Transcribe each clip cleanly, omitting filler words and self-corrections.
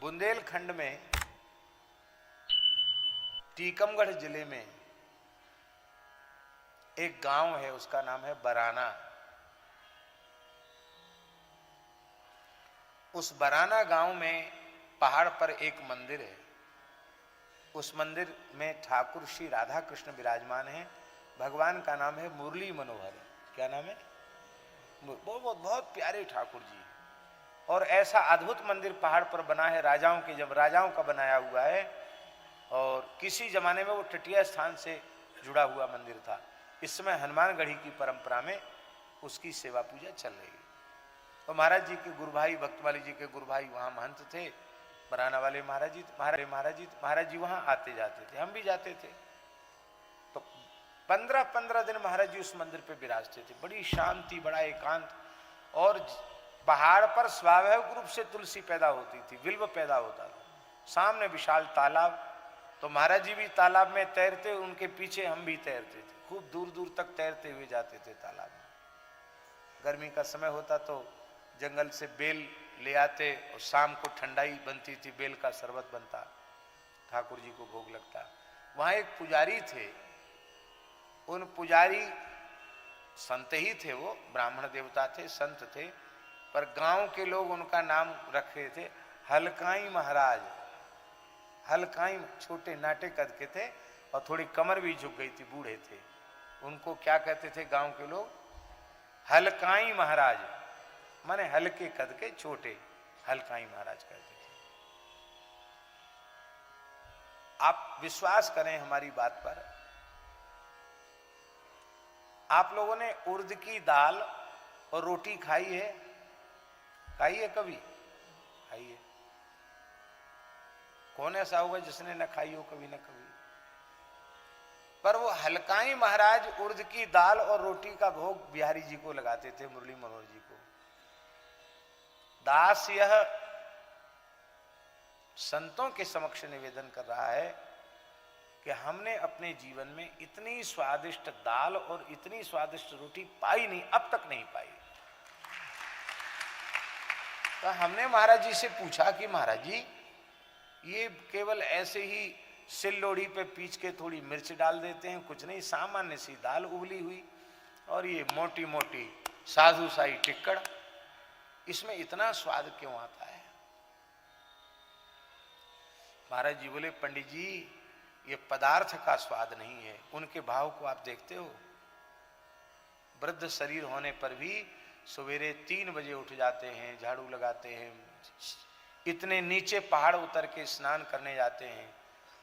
बुंदेलखंड में टीकमगढ़ जिले में एक गांव है, उसका नाम है बराना। उस बराना गांव में पहाड़ पर एक मंदिर है। उस मंदिर में ठाकुर श्री राधा कृष्ण विराजमान हैं। भगवान का नाम है मुरली मनोहर। क्या नाम है? बहुत प्यारे ठाकुर जी। और ऐसा अद्भुत मंदिर पहाड़ पर बना है, राजाओं के, जब राजाओं का बनाया हुआ है। और किसी जमाने में वो तटीय स्थान से जुड़ा हुआ मंदिर था। इस समय हनुमानगढ़ी की परंपरा में उसकी सेवा पूजा चल रही है। तो महाराज जी के गुरु भाई, भक्तमाली जी के गुरु भाई वहाँ महंत थे, बराना वाले महाराज जी वहाँ आते जाते थे, हम भी जाते थे। तो 15-15 दिन महाराज जी उस मंदिर पे विराजते थे। बड़ी शांति, बड़ा एकांत। और पहाड़ पर स्वाभाविक रूप से तुलसी पैदा होती थी, बिल्व पैदा होता था। सामने विशाल तालाब, तो महाराज जी भी तालाब में तैरते, उनके पीछे हम भी तैरते थे। खूब दूर दूर तक तैरते हुए जाते थे तालाब में। गर्मी का समय होता तो जंगल से बेल ले आते और शाम को ठंडाई बनती थी, बेल का शरबत बनता, ठाकुर जी को भोग लगता। वहाँ एक पुजारी थे। उन पुजारी संत ही थे, वो ब्राह्मण देवता थे, संत थे, पर गांव के लोग उनका नाम रखे थे हलकाई महाराज। हलकाई, छोटे नाटे कद के थे और थोड़ी कमर भी झुक गई थी, बूढ़े थे। उनको क्या कहते थे गांव के लोग? हलकाई महाराज, माने हल्के कद के, छोटे, हलकाई महाराज कहते थे। आप विश्वास करें हमारी बात पर, आप लोगों ने उर्द की दाल और रोटी खाई है? खाई है कभी? खाई है? कौन ऐसा होगा जिसने न खाई हो कभी न कभी? पर वो हलकाई महाराज उर्द की दाल और रोटी का भोग बिहारी जी को लगाते थे, मुरली मनोहर जी को। दास यह संतों के समक्ष निवेदन कर रहा है कि हमने अपने जीवन में इतनी स्वादिष्ट दाल और इतनी स्वादिष्ट रोटी पाई नहीं, अब तक नहीं पाई। तो हमने महाराज जी से पूछा कि महाराज जी, ये केवल ऐसे ही सिल लोढ़ी पे पीच के थोड़ी मिर्च डाल देते हैं, कुछ नहीं, सामान्य सी दाल उबली हुई, और ये मोटी मोटी साधु साई टिक्कड़, इसमें इतना स्वाद क्यों आता है? महाराज जी बोले, पंडित जी, ये पदार्थ का स्वाद नहीं है, उनके भाव को आप देखते हो। वृद्ध शरीर होने पर भी सवेरे 3 बजे उठ जाते हैं, झाड़ू लगाते हैं, इतने नीचे पहाड़ उतर के स्नान करने जाते हैं,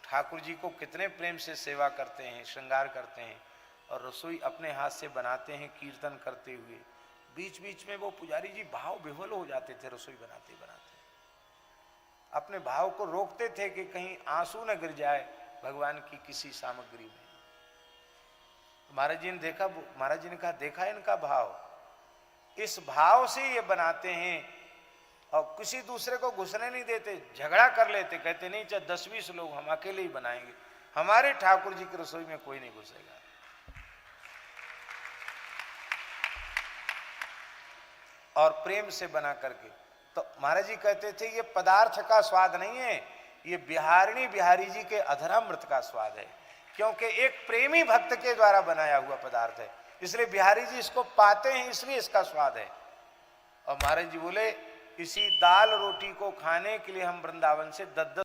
ठाकुर जी को कितने प्रेम से सेवा करते हैं, श्रृंगार करते हैं, और रसोई अपने हाथ से बनाते हैं कीर्तन करते हुए। बीच बीच में वो पुजारी जी भाव विह्वल हो जाते थे, रसोई बनाते बनाते अपने भाव को रोकते थे कि कहीं आंसू न गिर जाए भगवान की किसी सामग्री में। महाराज जी ने देखा, महाराज जी ने कहा, देखा इनका भाव, इस भाव से ये बनाते हैं और किसी दूसरे को घुसने नहीं देते, झगड़ा कर लेते, कहते नहीं चाहे 10-20 लोग, हम अकेले ही बनाएंगे, हमारे ठाकुर जी की रसोई में कोई नहीं घुसेगा। और प्रेम से बना करके। तो महाराज जी कहते थे ये पदार्थ का स्वाद नहीं है, ये बिहारी जी के अधरामृत का स्वाद है, क्योंकि एक प्रेमी भक्त के द्वारा बनाया हुआ पदार्थ है, इसलिए बिहारी जी इसको पाते हैं, इसलिए इसका स्वाद है। और महाराज जी बोले, इसी दाल रोटी को खाने के लिए हम वृंदावन से 10-10